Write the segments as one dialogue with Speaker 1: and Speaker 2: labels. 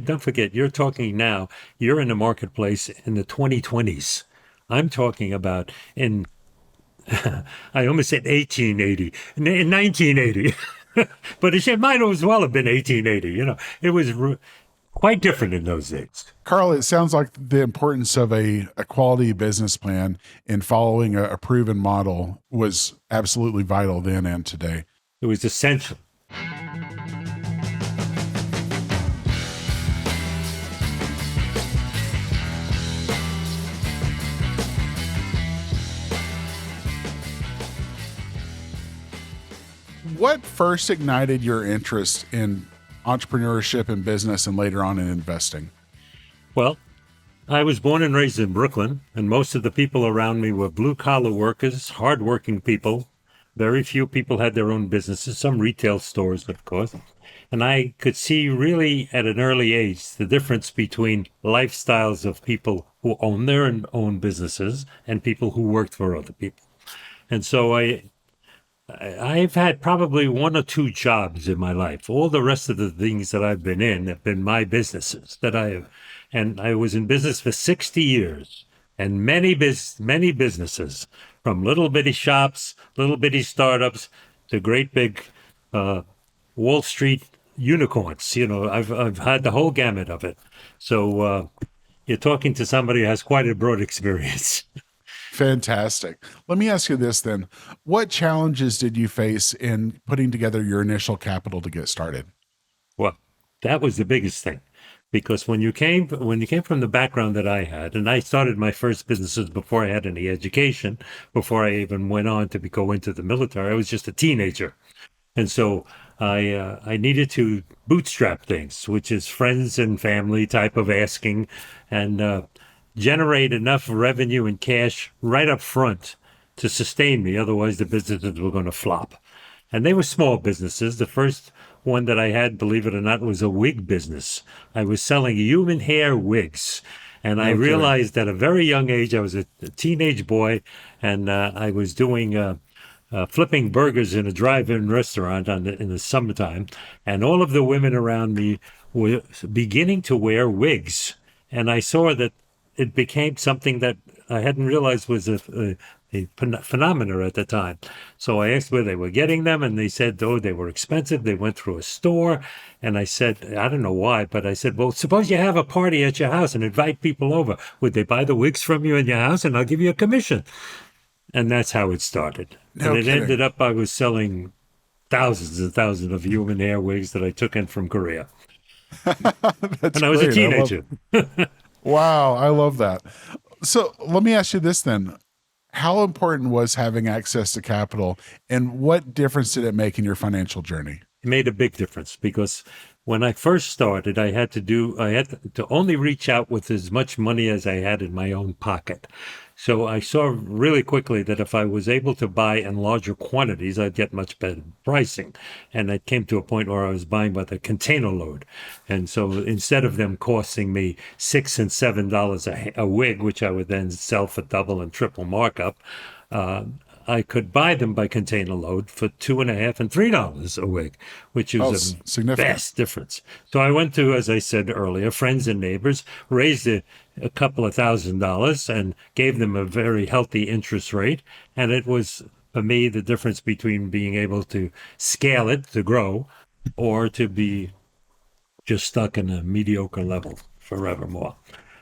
Speaker 1: don't forget, you're talking now, you're in the marketplace in the 2020s. I'm talking about in, I almost said 1880, in 1980. But it might as well have been 1880. It was quite different in those days.
Speaker 2: Carl, it sounds like the importance of a quality business plan and following a proven model was absolutely vital then and today.
Speaker 1: It was essential.
Speaker 2: What first ignited your interest in entrepreneurship and business and later on in investing?
Speaker 1: Well, I was born and raised in Brooklyn, and most of the people around me were blue-collar workers, hardworking people. Very few people had their own businesses, some retail stores, of course. And I could see really at an early age the difference between lifestyles of people who own their own businesses and people who worked for other people. And so I've had probably one or two jobs in my life. All the rest of the things that I've been in have been my businesses that I have. And I was in business for 60 years and many businesses, from little bitty shops, little bitty startups to great big Wall Street unicorns. I've had the whole gamut of it. So you're talking to somebody who has quite a broad experience.
Speaker 2: Fantastic. Let me ask you this then. What challenges did you face in putting together your initial capital to get started?
Speaker 1: Well, that was the biggest thing, because when you came from the background that I had, and I started my first businesses before I had any education, before I even went on to go into the military, I was just a teenager. And so I needed to bootstrap things, which is friends and family type of asking, and generate enough revenue and cash right up front to sustain me. Otherwise, the businesses were going to flop. And they were small businesses. The first one that I had, believe it or not, was a wig business. I was selling human hair wigs. And I realized at a very young age, I was a teenage boy, and I was doing flipping burgers in a drive-in restaurant in the summertime. And all of the women around me were beginning to wear wigs. And I saw that it became something that I hadn't realized was a phenomenon at the time. So I asked where they were getting them, and they said, they were expensive. They went through a store. And I said, I don't know why, but I said, well, suppose you have a party at your house and invite people over. Would they buy the wigs from you in your house, and I'll give you a commission? And that's how it started.
Speaker 2: No
Speaker 1: and it
Speaker 2: kidding.
Speaker 1: ended up I was selling thousands and thousands of human hair wigs that I took in from Korea.
Speaker 2: That's
Speaker 1: And I was a
Speaker 2: great.
Speaker 1: teenager.
Speaker 2: Wow, I love that. So let me ask you this then. How important was having access to capital, and what difference did it make in your financial journey?
Speaker 1: It made a big difference, because when I first started, I had to only reach out with as much money as I had in my own pocket. So I saw really quickly that if I was able to buy in larger quantities, I'd get much better pricing. And it came to a point where I was buying by the container load. And so instead of them costing me $6 and $7 a wig, which I would then sell for double and triple markup, I could buy them by container load for $2.50 and $3 a wig, which is a
Speaker 2: significant.
Speaker 1: vast difference. So I went to, as I said earlier, friends and neighbors, raised a couple of $1,000s and gave them a very healthy interest rate. And it was, for me, the difference between being able to scale it to grow or to be just stuck in a mediocre level forevermore.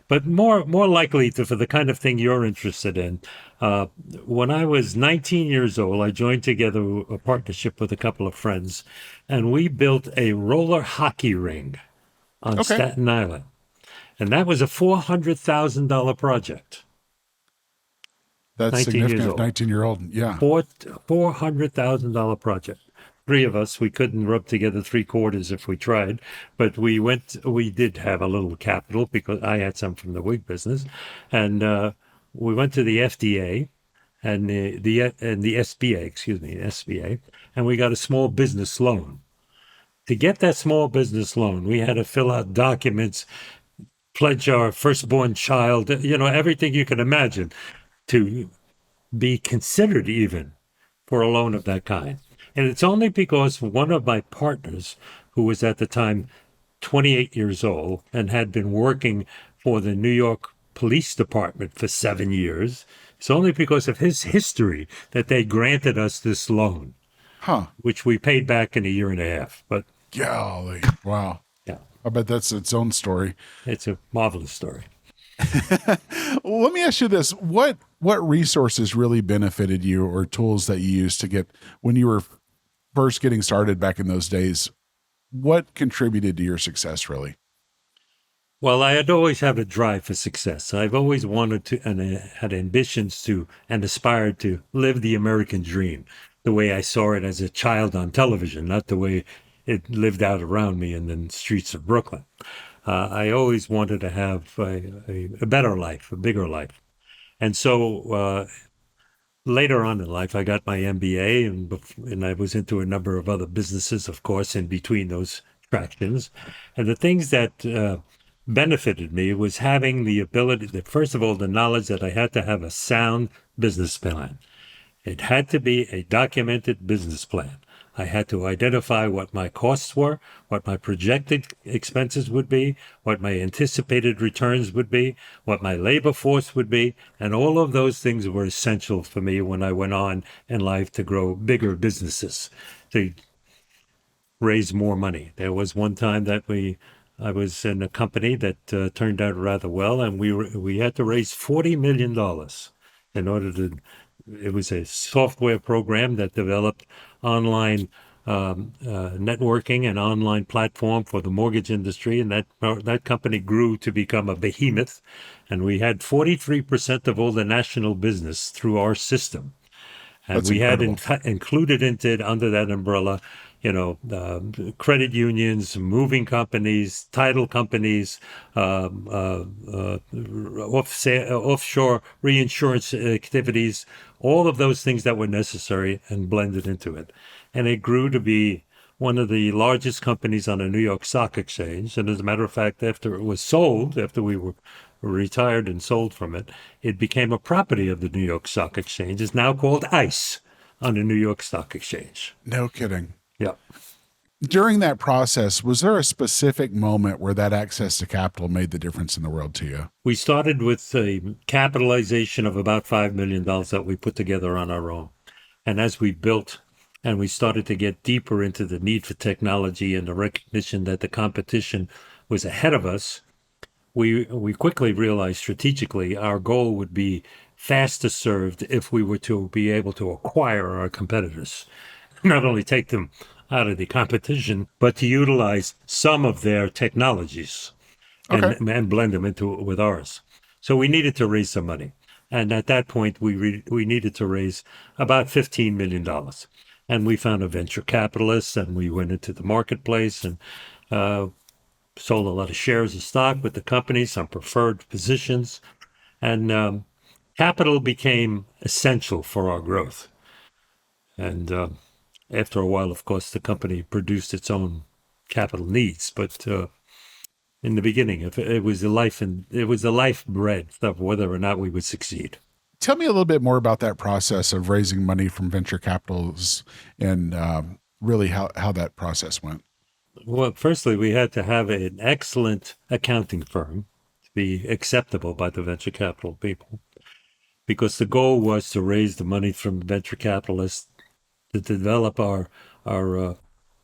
Speaker 1: But more likely for the kind of thing you're interested in. When I was 19 years old, I joined together a partnership with a couple of friends, and we built a roller hockey ring on Staten Island. And that was a $400,000 project.
Speaker 2: That's
Speaker 1: 19 years
Speaker 2: significant.
Speaker 1: old.
Speaker 2: 19-year-old, yeah.
Speaker 1: $400,000 project. Three of us, we couldn't rub together three quarters if we tried, but we did have a little capital because I had some from the wig business, and we went to the FDA and the SBA, and we got a small business loan. To get that small business loan, we had to fill out documents, pledge our firstborn child, everything you can imagine to be considered even for a loan of that kind. And it's only because one of my partners, who was at the time 28 years old and had been working for the New York Police Department for 7 years. It's only because of his history that they granted us this loan,
Speaker 2: Huh.
Speaker 1: which we paid back in a year and a half. But
Speaker 2: Golly. Wow.
Speaker 1: yeah,
Speaker 2: I bet that's its own story.
Speaker 1: it's a marvelous story.
Speaker 2: Well, let me ask you this. What resources really benefited you or tools that you used to get when you were first getting started back in those days? What contributed to your success really?
Speaker 1: Well, I had always had a drive for success. I've always wanted to and had ambitions to and aspired to live the American dream the way I saw it as a child on television, not the way it lived out around me in the streets of Brooklyn. I always wanted to have a better life, a bigger life. And so later on in life, I got my MBA, and I was into a number of other businesses, of course, in between those tractions. And the things that benefited me was having the ability, that first of all, the knowledge that I had to have a sound business plan. It had to be a documented business plan. I had to identify what my costs were, what my projected expenses would be, what my anticipated returns would be, what my labor force would be, and all of those things were essential for me when I went on in life to grow bigger businesses, to raise more money. There was one time that I was in a company that turned out rather well, and we had to raise $40 million in order to. It was a software program that developed online networking and online platform for the mortgage industry, and that company grew to become a behemoth, and we had 43% of all the national business through our system. And
Speaker 2: That's
Speaker 1: we had
Speaker 2: incredible.
Speaker 1: included into it under that umbrella, credit unions, moving companies, title companies, offshore reinsurance activities, all of those things that were necessary and blended into it. And it grew to be one of the largest companies on the New York Stock Exchange. And as a matter of fact, after it was sold, after we were retired and sold from it, it became a property of the New York Stock Exchange. It's now called ICE on the New York Stock Exchange.
Speaker 2: No kidding.
Speaker 1: Yeah.
Speaker 2: During that process, was there a specific moment where that access to capital made the difference in the world to you?
Speaker 1: We started with a capitalization of about $5 million that we put together on our own. And as we built and we started to get deeper into the need for technology and the recognition that the competition was ahead of us, we quickly realized strategically our goal would be faster served if we were to be able to acquire our competitors, not only take them out of the competition, but to utilize some of their technologies
Speaker 2: Okay.
Speaker 1: and blend them into with ours. So we needed to raise some money, and at that point we needed to raise about $15 million, and we found a venture capitalist, and we went into the marketplace and sold a lot of shares of stock with the company, some preferred positions, and capital became essential for our growth. And after a while, of course, the company produced its own capital needs, but in the beginning, if it was the life and it was the lifeblood of whether or not we would succeed.
Speaker 2: Tell me a little bit more about that process of raising money from venture capitals and really how that process went.
Speaker 1: Well, firstly, we had to have an excellent accounting firm to be acceptable by the venture capital people, because the goal was to raise the money from venture capitalists to develop our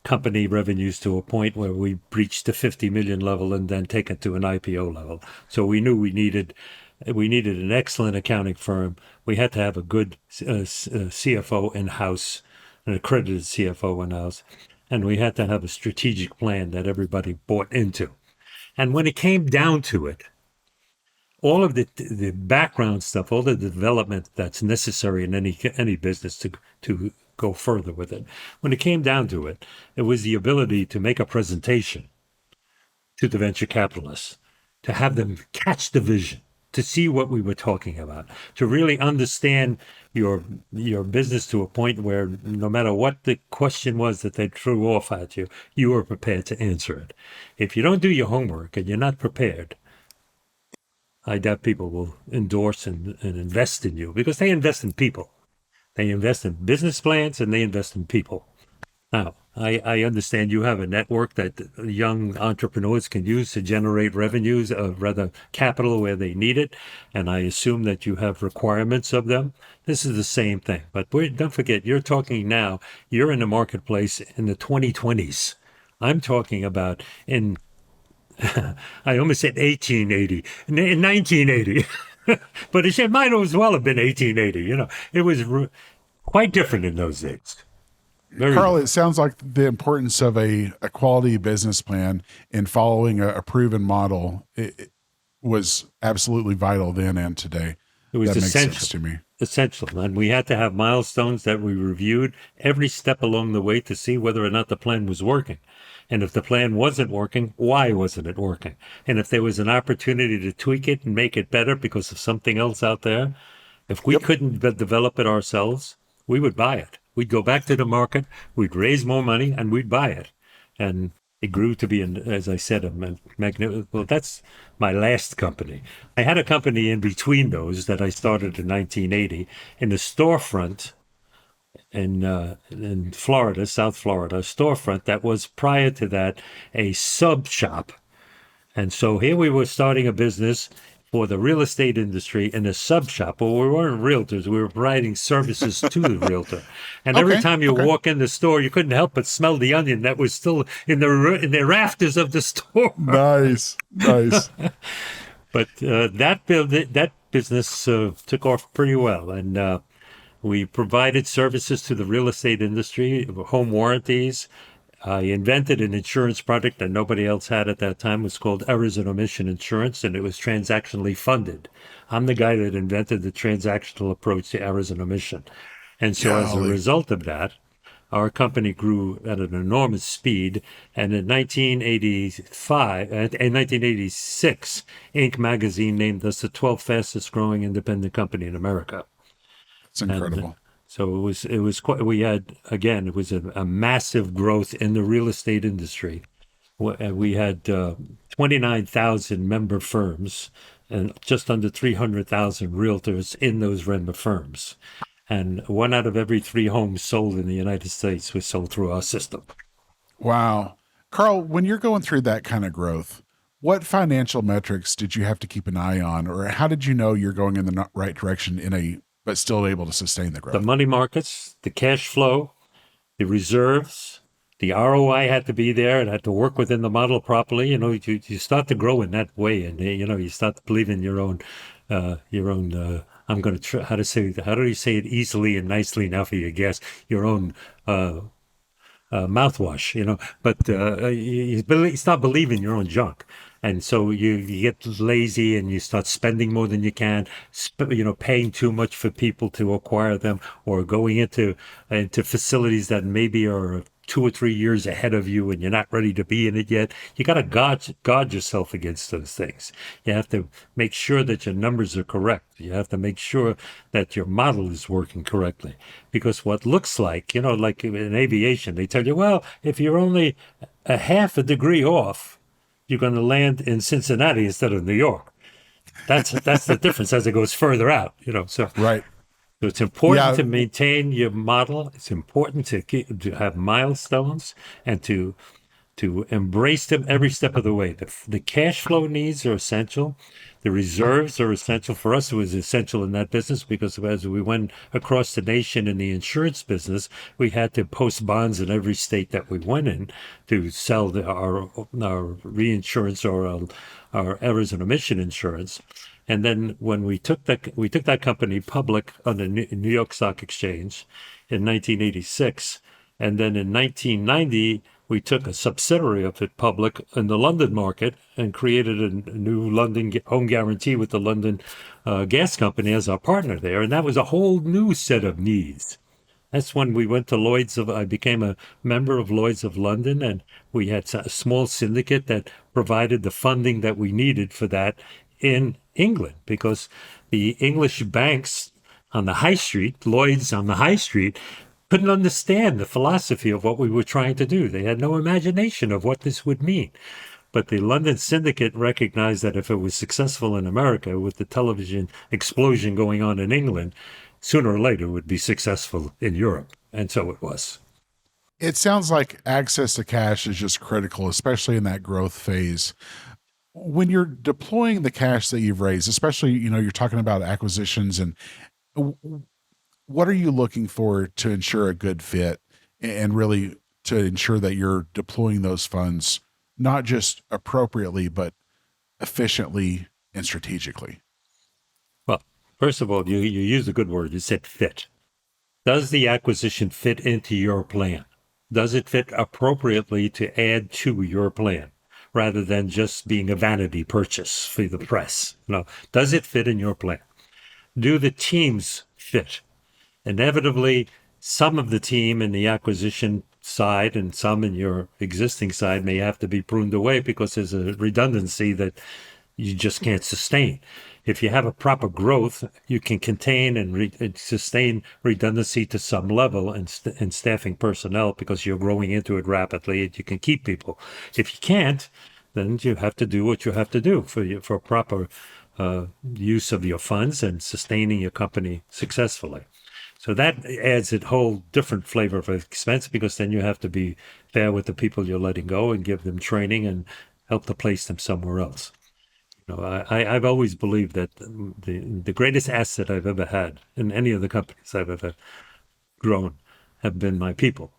Speaker 1: company revenues to a point where we breached the 50 million level and then take it to an IPO level. So we knew we needed an excellent accounting firm. We had to have a good CFO in house, an accredited CFO in house, and we had to have a strategic plan that everybody bought into. And when it came down to it, all of the background stuff, all the development that's necessary in any business to go further with it. When it came down to it, it was the ability to make a presentation to the venture capitalists, to have them catch the vision, to see what we were talking about, to really understand your business to a point where no matter what the question was that they threw off at you, you were prepared to answer it. If you don't do your homework and you're not prepared, I doubt people will endorse and invest in you, because they invest in people. They invest in business plans and they invest in people. Now, I understand you have a network that young entrepreneurs can use to generate revenues, rather capital where they need it. And I assume that you have requirements of them. This is the same thing. But don't forget, you're talking now, you're in the marketplace in the 2020s. I'm talking about in, I almost said 1880, in 1980. But it might as well have been 1880. It was quite different in those days. Very
Speaker 2: Carl, it
Speaker 1: different.
Speaker 2: sounds like the importance of a quality business plan and following a proven model it was absolutely vital then and today.
Speaker 1: It was
Speaker 2: That makes sense
Speaker 1: essential,
Speaker 2: to me.
Speaker 1: essential. And we had to have milestones that we reviewed every step along the way to see whether or not the plan was working. And if the plan wasn't working, why wasn't it working? And if there was an opportunity to tweak it and make it better because of something else out there, if we
Speaker 2: Yep.
Speaker 1: couldn't develop it ourselves, we would buy it. We'd go back to the market, we'd raise more money, and we'd buy it. And it grew to be, as I said, a magnificent. Well, that's my last company. I had a company in between those that I started in 1980 in the storefront in Florida, South Florida, a storefront that was prior to that a sub shop. And so here we were starting a business for the real estate industry in a sub shop. Well, we weren't realtors. We were providing services to the realtor. And every
Speaker 2: Okay.
Speaker 1: time you
Speaker 2: Okay.
Speaker 1: walk in the store, you couldn't help but smell the onion that was still in the rafters of the store.
Speaker 2: Nice. Nice.
Speaker 1: But that business took off pretty well. And we provided services to the real estate industry, home warranties. I invented an insurance product that nobody else had at that time. It was called errors and omission insurance, and it was transactionally funded. I'm the guy that invented the transactional approach to errors and omission. And so as a
Speaker 2: Golly.
Speaker 1: result of that, our company grew at an enormous speed. And in 1985, in 1986, Inc. magazine named us the 12th fastest growing independent company in America.
Speaker 2: It's
Speaker 1: And
Speaker 2: incredible.
Speaker 1: so it was quite, we had, again, it was a massive growth in the real estate industry. We had 29,000 member firms and just under 300,000 realtors in those member firms. And one out of every three homes sold in the United States was sold through our system.
Speaker 2: Wow. Carl, when you're going through that kind of growth, what financial metrics did you have to keep an eye on, or how did you know you're going in the right direction but still able to sustain the
Speaker 1: The
Speaker 2: growth?
Speaker 1: money markets, the cash flow, the reserves, the ROI had to be there. It had to work within the model properly. You start to grow in that way, and you start to believe in your own. I'm going to try how do you say it easily and nicely now for your guests? Your own mouthwash, but you start believing your own junk. And so you get lazy and you start spending more than you can, paying too much for people to acquire them or going into facilities that maybe are 2 or 3 years ahead of you and you're not ready to be in it yet. You got to guard yourself against those things. You have to make sure that your numbers are correct. You have to make sure that your model is working correctly. Because what looks like in aviation, they tell you, well, if you're only a half a degree off, you're going to land in Cincinnati instead of New York. That's the difference as it goes further out.
Speaker 2: Right.
Speaker 1: So it's important
Speaker 2: Yeah.
Speaker 1: to maintain your model. It's important to have milestones and to embrace them every step of the way. The cash flow needs are essential. The reserves are essential. For us, it was essential in that business because as we went across the nation in the insurance business, we had to post bonds in every state that we went in to sell our reinsurance or our errors and omission insurance. And then when we took that company public on the New York Stock Exchange in 1986, and then in 1990 we took a subsidiary of it public in the London market and created a new London home guarantee with the London Gas Company as our partner there, and that was a whole new set of needs. That's when we went to I became a member of Lloyd's of London, and we had a small syndicate that provided the funding that we needed for that in England because the English banks on the high street, Lloyd's on the high street, couldn't understand the philosophy of what we were trying to do. They had no imagination of what this would mean. But the London syndicate recognized that if it was successful in America with the television explosion going on in England, sooner or later it would be successful in Europe. And so it was.
Speaker 2: It sounds like access to cash is just critical, especially in that growth phase. When you're deploying the cash that you've raised, especially, you're talking about acquisitions and what are you looking for to ensure a good fit and really to ensure that you're deploying those funds not just appropriately, but efficiently and strategically?
Speaker 1: Well, first of all, you used a good word. You said fit. Does the acquisition fit into your plan? Does it fit appropriately to add to your plan rather than just being a vanity purchase for the press? No. Does it fit in your plan? Do the teams fit? Inevitably, some of the team in the acquisition side and some in your existing side may have to be pruned away because there's a redundancy that you just can't sustain. If you have a proper growth, you can contain and sustain redundancy to some level in staffing personnel because you're growing into it rapidly and you can keep people. If you can't, then you have to do what you have to do for proper use of your funds and sustaining your company successfully. So that adds a whole different flavor of expense because then you have to be fair with the people you're letting go and give them training and help to place them somewhere else. I've always believed that the greatest asset I've ever had in any of the companies I've ever grown have been my people.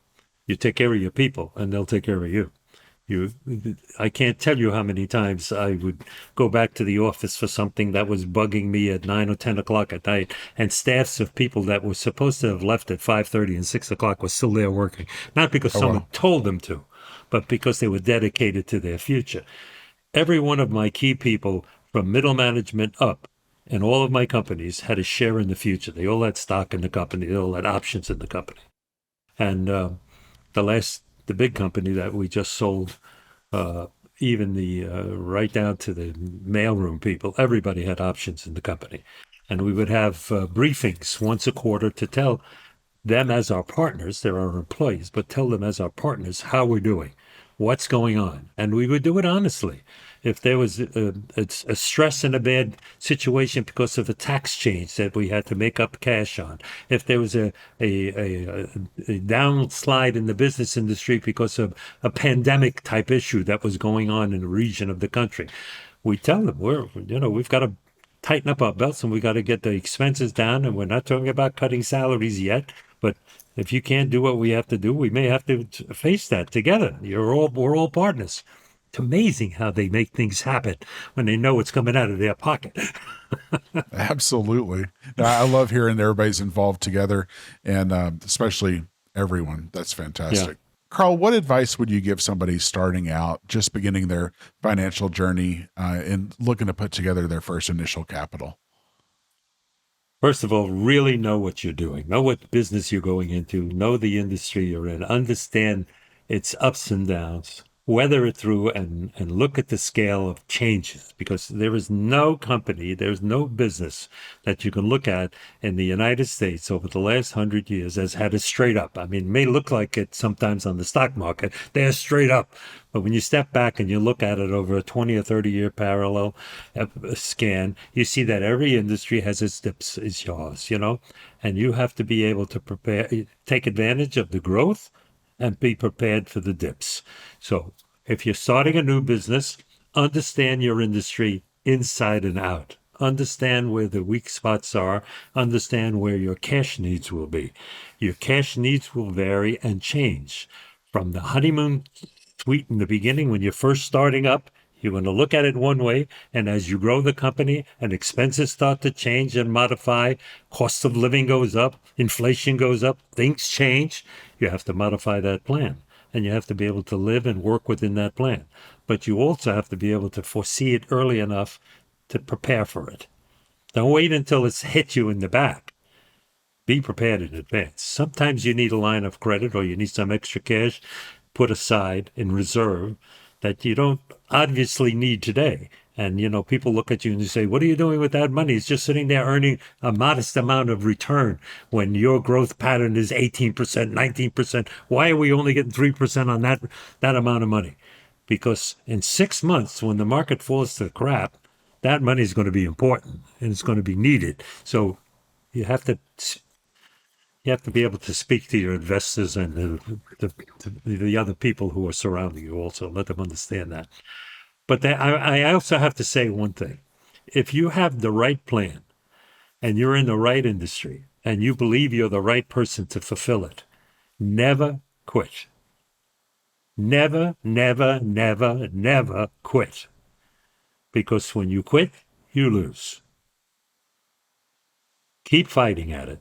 Speaker 1: You take care of your people, and they'll take care of you. You, I can't tell you how many times I would go back to the office for something that was bugging me at 9 or 10 o'clock at night, and staffs of people that were supposed to have left at 5:30 and 6 o'clock were still there working, not because
Speaker 2: Oh,
Speaker 1: someone
Speaker 2: wow.
Speaker 1: told them to, but because they were dedicated to their future. Every one of my key people from middle management up in all of my companies had a share in the future. They all had stock in the company. They all had options in the company. And the big company that we just sold, uh, even the right down to the mailroom people, everybody had options in the company. And we would have briefings once a quarter to tell them as our partners, they're our employees, but tell them as our partners how we're doing, what's going on. And we would do it honestly. If there was a stress and a bad situation because of a tax change that we had to make up cash on, if there was a downslide in the business industry because of a pandemic type issue that was going on in a region of the country, we tell them we've got to tighten up our belts and we got to get the expenses down. And we're not talking about cutting salaries yet, but if you can't do what we have to do, we may have to face that together. We're all partners. It's amazing how they make things happen when they know it's coming out of their pocket.
Speaker 2: Absolutely. I love hearing that everybody's involved together and especially everyone. That's
Speaker 1: Yeah.
Speaker 2: fantastic. Carl, what advice would you give somebody starting out, just beginning their financial journey and looking to put together their first initial capital?
Speaker 1: First of all, really know what you're doing. Know what business you're going into. Know the industry you're in. Understand its ups and downs. Weather it through and look at the scale of changes because there is no company, there's no business that you can look at in the United States over the last 100 years has had it straight up. I mean, it may look like it sometimes on the stock market, they're straight up. But when you step back and you look at it over a 20 or 30-year parallel scan, you see that every industry has its dips, its yaws, and you have to be able to take advantage of the growth and be prepared for the dips. So if you're starting a new business, understand your industry inside and out. Understand where the weak spots are. Understand where your cash needs will be. Your cash needs will vary and change. From the honeymoon suite in the beginning, when you're first starting up, you're going to look at it one way, and as you grow the company and expenses start to change and modify, cost of living goes up, inflation goes up, things change, you have to modify that plan. And you have to be able to live and work within that plan. But you also have to be able to foresee it early enough to prepare for it. Don't wait until it's hit you in the back. Be prepared in advance. Sometimes you need a line of credit or you need some extra cash put aside in reserve that you don't obviously need today. And people look at you and they say, "What are you doing with that money? It's just sitting there earning a modest amount of return when your growth pattern is 18%, 19%. Why are we only getting 3% on that amount of money?" Because in 6 months, when the market falls to crap, that money is going to be important and it's going to be needed. So you have to You have to be able to speak to your investors and the other people who are surrounding you also. Let them understand that. But I also have to say one thing. If you have the right plan and you're in the right industry and you believe you're the right person to fulfill it, never quit. Never, never, never, never quit. Because when you quit, you lose. Keep fighting at it.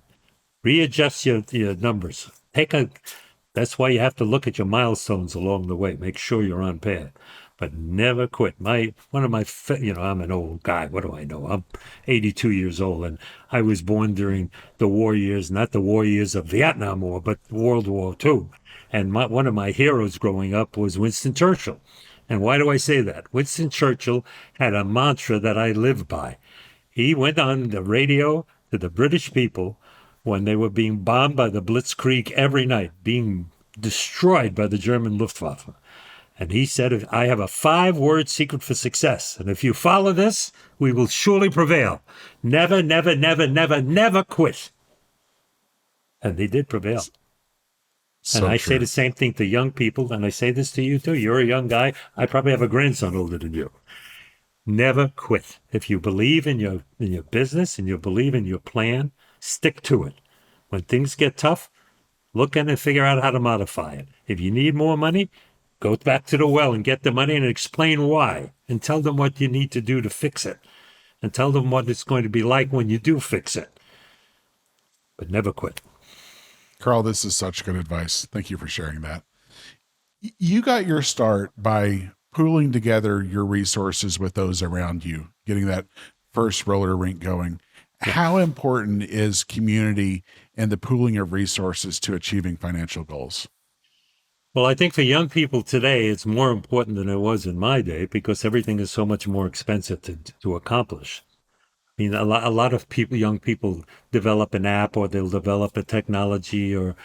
Speaker 1: Readjust your numbers. That's why you have to look at your milestones along the way. Make sure you're on path, but never quit. I'm an old guy. What do I know? I'm 82 years old, and I was born during the war years, not the war years of Vietnam War, but World War II. And one of my heroes growing up was Winston Churchill. And why do I say that? Winston Churchill had a mantra that I live by. He went on the radio to the British people when they were being bombed by the Blitzkrieg every night, being destroyed by the German Luftwaffe. And he said, I have a 5-word secret for success. And if you follow this, we will surely prevail. Never, never, never, never, never quit. And they did prevail.
Speaker 2: So
Speaker 1: and I
Speaker 2: true.
Speaker 1: say the same thing to young people, and I say this to you too. You're a young guy. I probably have a grandson older than you. Never quit. If you believe in your business and you believe in your plan, stick to it. When things get tough, look at it and figure out how to modify it. If you need more money, go back to the well and get the money and explain why, and tell them what you need to do to fix it, and tell them what it's going to be like when you do fix it. But never quit.
Speaker 2: Carl, this is such good advice. Thank you for sharing that. You got your start by pooling together your resources with those around you, getting that first roller rink going.
Speaker 1: Yeah.
Speaker 2: How important is community and the pooling of resources to achieving financial goals?
Speaker 1: Well, I think for young people today, it's more important than it was in my day because everything is so much more expensive to accomplish. I mean, a lot of people, young people, develop an app or they'll develop a technology or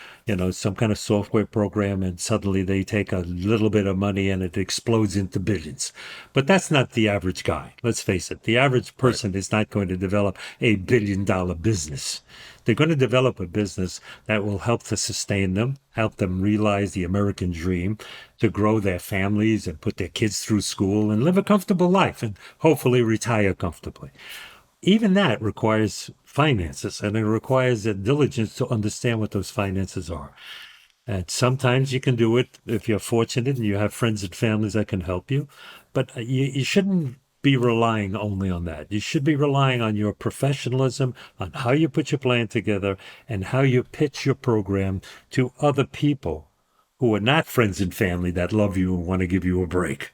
Speaker 1: some kind of software program, and suddenly they take a little bit of money and it explodes into billions. But that's not the average guy. Let's face it. The average
Speaker 2: Right.
Speaker 1: person is not going to develop a $1 billion business. They're going to develop a business that will help to sustain them, help them realize the American dream, to grow their families and put their kids through school and live a comfortable life and hopefully retire comfortably. Even that requires finances, and it requires a diligence to understand what those finances are. And sometimes you can do it if you're fortunate and you have friends and families that can help you, but you shouldn't be relying only on that. You should be relying on your professionalism, on how you put your plan together, and how you pitch your program to other people who are not friends and family that love you and want to give you a break.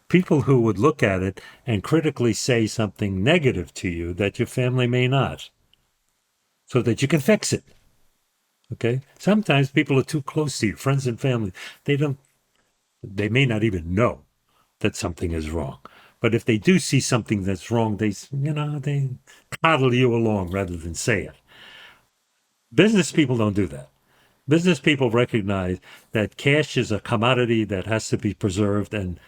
Speaker 1: People who would look at it and critically say something negative to you that your family may not, so that you can fix it. Okay? Sometimes people are too close to you, friends and family. They may not even know that something is wrong. But if they do see something that's wrong, they coddle you along rather than say it. Business people don't do that. Business people recognize that cash is a commodity that has to be preserved and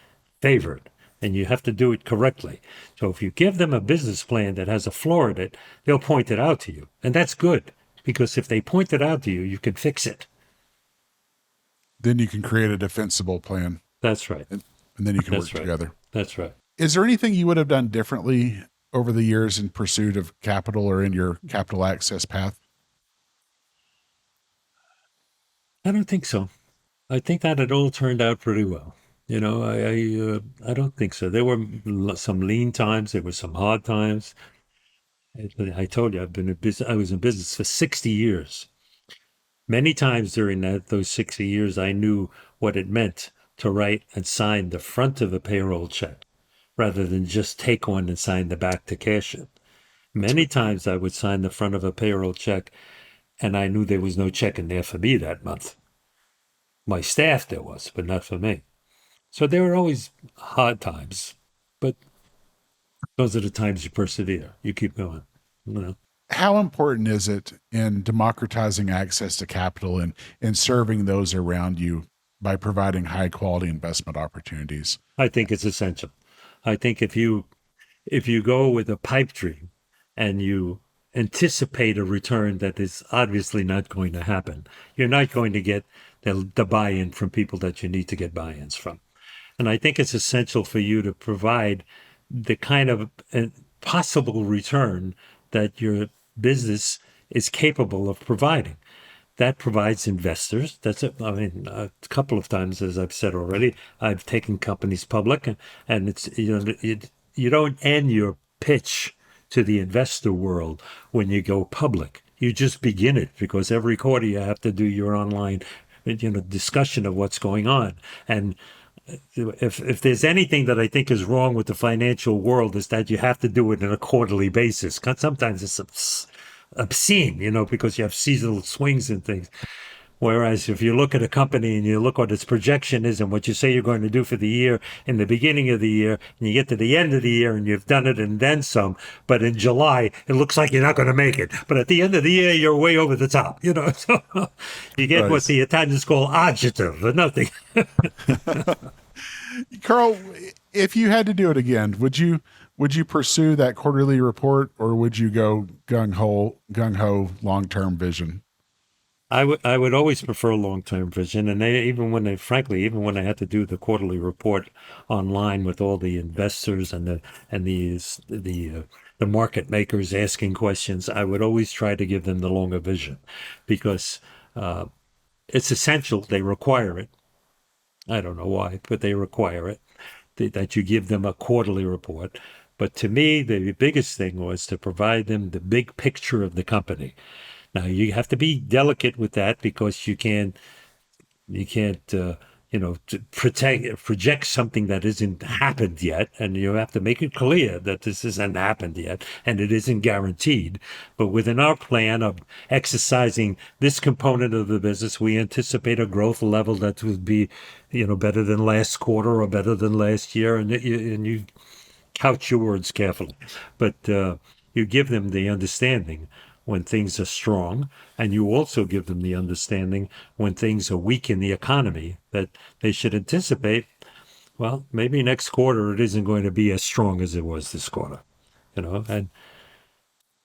Speaker 1: favored, and you have to do it correctly. So if you give them a business plan that has a flaw in it, they'll point it out to you. And that's good, because if they point it out to you, you can fix it.
Speaker 2: Then you can create a defensible plan,
Speaker 1: That's right.
Speaker 2: and then you can work
Speaker 1: That's right.
Speaker 2: together.
Speaker 1: That's right.
Speaker 2: Is there anything you would have done differently over the years in pursuit of capital or in your capital access path?
Speaker 1: I don't think so. I think that it all turned out pretty well. I don't think so. There were some lean times. There were some hard times. I told you I've been in business. I was in business for 60 years. Many times during those 60 years, I knew what it meant to write and sign the front of a payroll check rather than just take one and sign the back to cash it. Many times I would sign the front of a payroll check and I knew there was no check in there for me that month. My staff there was, but not for me. So there were always hard times, but those are the times you persevere. You keep going. You know.
Speaker 2: How important is it in democratizing access to capital and serving those around you by providing high quality investment opportunities?
Speaker 1: I think it's essential. I think if you go with a pipe dream and you anticipate a return that is obviously not going to happen. You're not going to get the buy-in from people that you need to get buy-ins from. And I think it's essential for you to provide the kind of possible return that your business is capable of providing. That provides investors. That's it. I mean, a couple of times, as I've said already, I've taken companies public, and it's you don't end your pitch to the investor world when you go public. You just begin it because every quarter you have to do your online, discussion of what's going on. And if there's anything that I think is wrong with the financial world is that you have to do it on a quarterly basis. 'Cause sometimes it's obscene, because you have seasonal swings and things. Whereas if you look at a company and you look what its projection is and what you say you're going to do for the year in the beginning of the year, and you get to the end of the year and you've done it and then some, but in July it looks like you're not going to make it. But at the end of the year you're way over the top, So you get what
Speaker 2: Nice.
Speaker 1: the Italians call agitative, or nothing.
Speaker 2: Carl, if you had to do it again, would you pursue that quarterly report, or would you go gung ho long term vision?
Speaker 1: I would always prefer long-term vision, and frankly, even when I had to do the quarterly report online with all the investors and the market makers asking questions, I would always try to give them the longer vision, because it's essential. They require it. I don't know why, but they require it that you give them a quarterly report. But to me, the biggest thing was to provide them the big picture of the company. Now you have to be delicate with that because you can't project something that isn't happened yet, and you have to make it clear that this isn't happened yet and it isn't guaranteed. But within our plan of exercising this component of the business, we anticipate a growth level that will be, better than last quarter or better than last year, and you couch your words carefully, but you give them the understanding when things are strong, and you also give them the understanding when things are weak in the economy that they should anticipate. Well, maybe next quarter it isn't going to be as strong as it was this quarter, and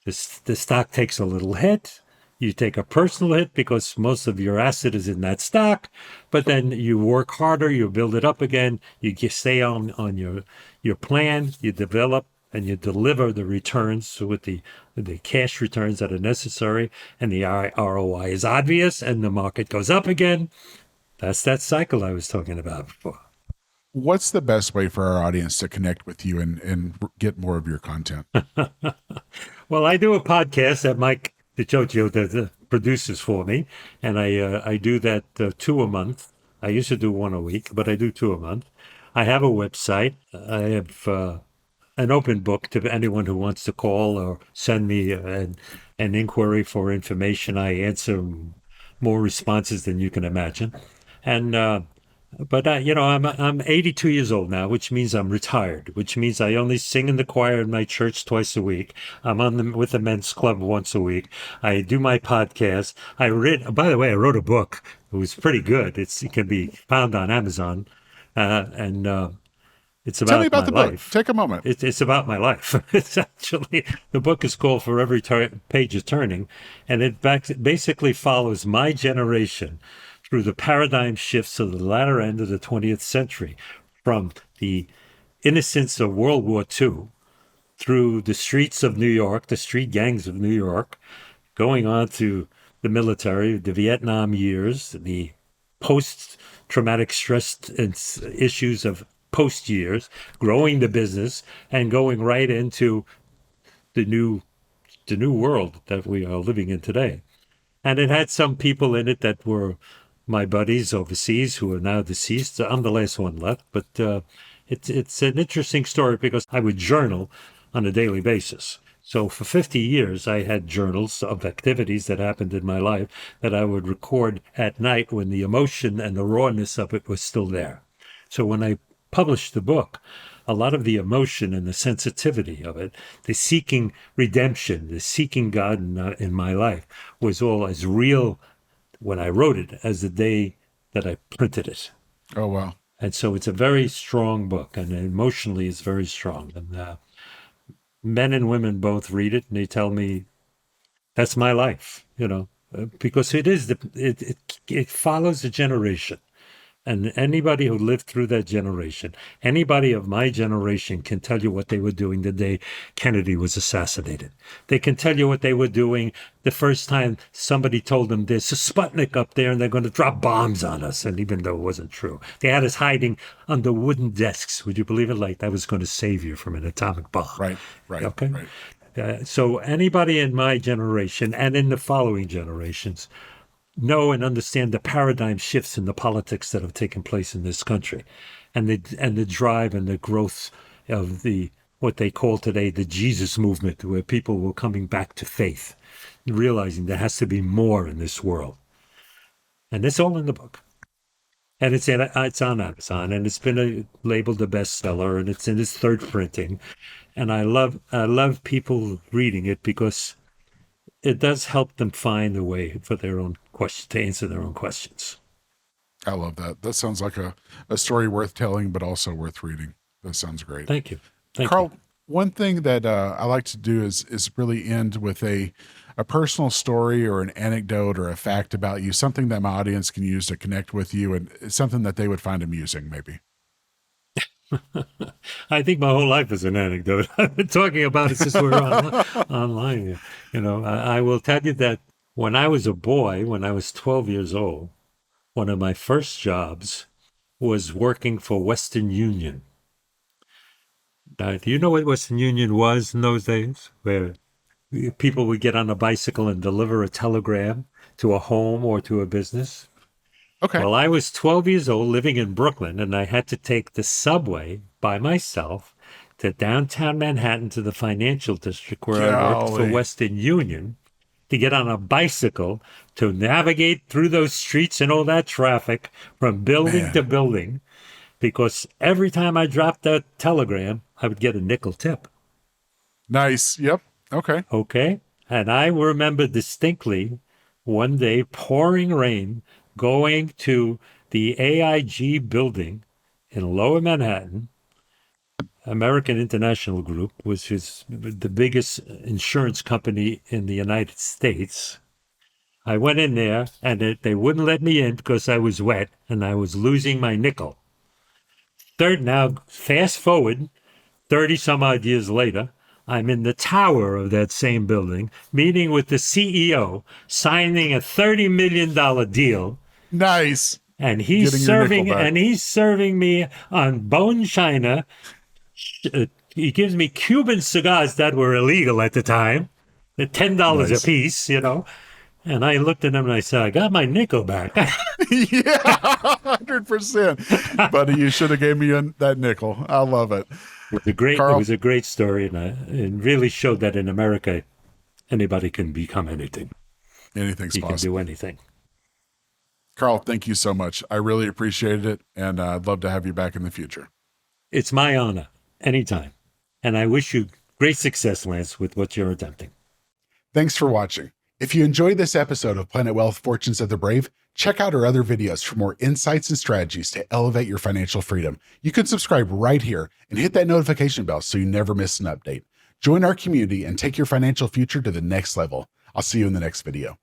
Speaker 1: the stock takes a little hit. You take a personal hit because most of your asset is in that stock, but then you work harder, you build it up again, stay on your plan, you develop and you deliver the returns with the cash returns that are necessary, and the ROI is obvious, and the market goes up again. That's that cycle I was talking about before.
Speaker 2: What's the best way for our audience to connect with you and get more of your content?
Speaker 1: Well, I do a podcast that Mike DiCioccio produces for me, and I do that two a month. I used to do one a week, but I do two a month. I have a website. I have an open book to anyone who wants to call or send me an inquiry for information. I answer more responses than you can imagine, and but I'm 82 years old now, which means I'm retired, which means I only sing in the choir in my church twice a week. I'm with the men's club once a week. I do my podcast. By the way, I wrote a book. It was pretty good. It can be found on Amazon, and it's
Speaker 2: Tell me
Speaker 1: about
Speaker 2: about
Speaker 1: my
Speaker 2: the book.
Speaker 1: life.
Speaker 2: Take a moment.
Speaker 1: It's about my life. It's actually, the book is called For Every Page is Turning, and it basically follows my generation through the paradigm shifts of the latter end of the 20th century, from the innocence of World War II through the streets of New York, the street gangs of New York, going on to the military, the Vietnam years, the post traumatic stress issues of post years, growing the business, and going right into the new world that we are living in today. And it had some people in it that were my buddies overseas who are now deceased. I'm the last one left, but it's an interesting story because I would journal on a daily basis. So for 50 years, I had journals of activities that happened in my life that I would record at night when the emotion and the rawness of it was still there. So when I published the book, a lot of the emotion and the sensitivity of it, the seeking redemption, the seeking God in my life, was all as real when I wrote it as the day that I printed it.
Speaker 2: Oh, wow.
Speaker 1: And so it's a very strong book, and emotionally it's very strong. And men and women both read it, and they tell me That's my life, because it follows a generation. And anybody who lived through that generation, anybody of my generation can tell you what they were doing the day Kennedy was assassinated. They can tell you what they were doing the first time somebody told them there's a Sputnik up there and they're going to drop bombs on us. And even though it wasn't true, they had us hiding under wooden desks. Would you believe it? Like that was going to save you from an atomic bomb.
Speaker 2: Right, right,
Speaker 1: Okay.
Speaker 2: right.
Speaker 1: So anybody in my generation and in the following generations know and understand the paradigm shifts in the politics that have taken place in this country, and the drive and the growth of the what they call today the Jesus movement, where people were coming back to faith, realizing there has to be more in this world. And it's all in the book. And it's on Amazon, and it's been labeled a bestseller, and it's in its third printing. And I love people reading it because it does help them find a way for their own question to answer their own questions.
Speaker 2: I love that. That sounds like a story worth telling, but also worth reading. That sounds great.
Speaker 1: Thank you.
Speaker 2: Carl, one thing that I like to do is really end with a personal story or an anecdote or a fact about you, something that my audience can use to connect with you, and it's something that they would find amusing, maybe.
Speaker 1: I think my whole life is an anecdote. I've been talking about it since we're online. I will tell you that when I was a boy, when I was 12 years old, one of my first jobs was working for Western Union. Now, do you know what Western Union was in those days? Where people would get on a bicycle and deliver a telegram to a home or to a business?
Speaker 2: Okay.
Speaker 1: Well, I was 12 years old living in Brooklyn, and I had to take the subway by myself to downtown Manhattan to the financial district where I worked for Western Union to get on a bicycle to navigate through those streets and all that traffic from building to building, because every time I dropped a telegram, I would get a nickel tip.
Speaker 2: Nice. Yep. Okay.
Speaker 1: Okay. And I remember distinctly one day, pouring rain, going to the AIG building in Lower Manhattan, American International Group, which is the biggest insurance company in the United States. I went in there, and they wouldn't let me in because I was wet and I was losing my nickel. Now, fast forward 30 some odd years later, I'm in the tower of that same building, meeting with the CEO, signing a $30 million deal.
Speaker 2: Nice.
Speaker 1: And he's serving me on bone china. He gives me Cuban cigars that were illegal at the time, at $10 a piece, And I looked at him and I said, I got my nickel back.
Speaker 2: Yeah, 100%. Buddy, you should have gave me that nickel. I love it.
Speaker 1: It was a great story, and it really showed that in America, anybody can become anything.
Speaker 2: Anything's possible.
Speaker 1: You can do anything.
Speaker 2: Carl, thank you so much. I really appreciated it, and I'd love to have you back in the future.
Speaker 1: It's my honor, anytime. And I wish you great success, Lance, with what you're attempting.
Speaker 2: Thanks for watching. If you enjoyed this episode of Planet Wealth Fortunes of the Brave, check out our other videos for more insights and strategies to elevate your financial freedom. You can subscribe right here and hit that notification bell so you never miss an update. Join our community and take your financial future to the next level. I'll see you in the next video.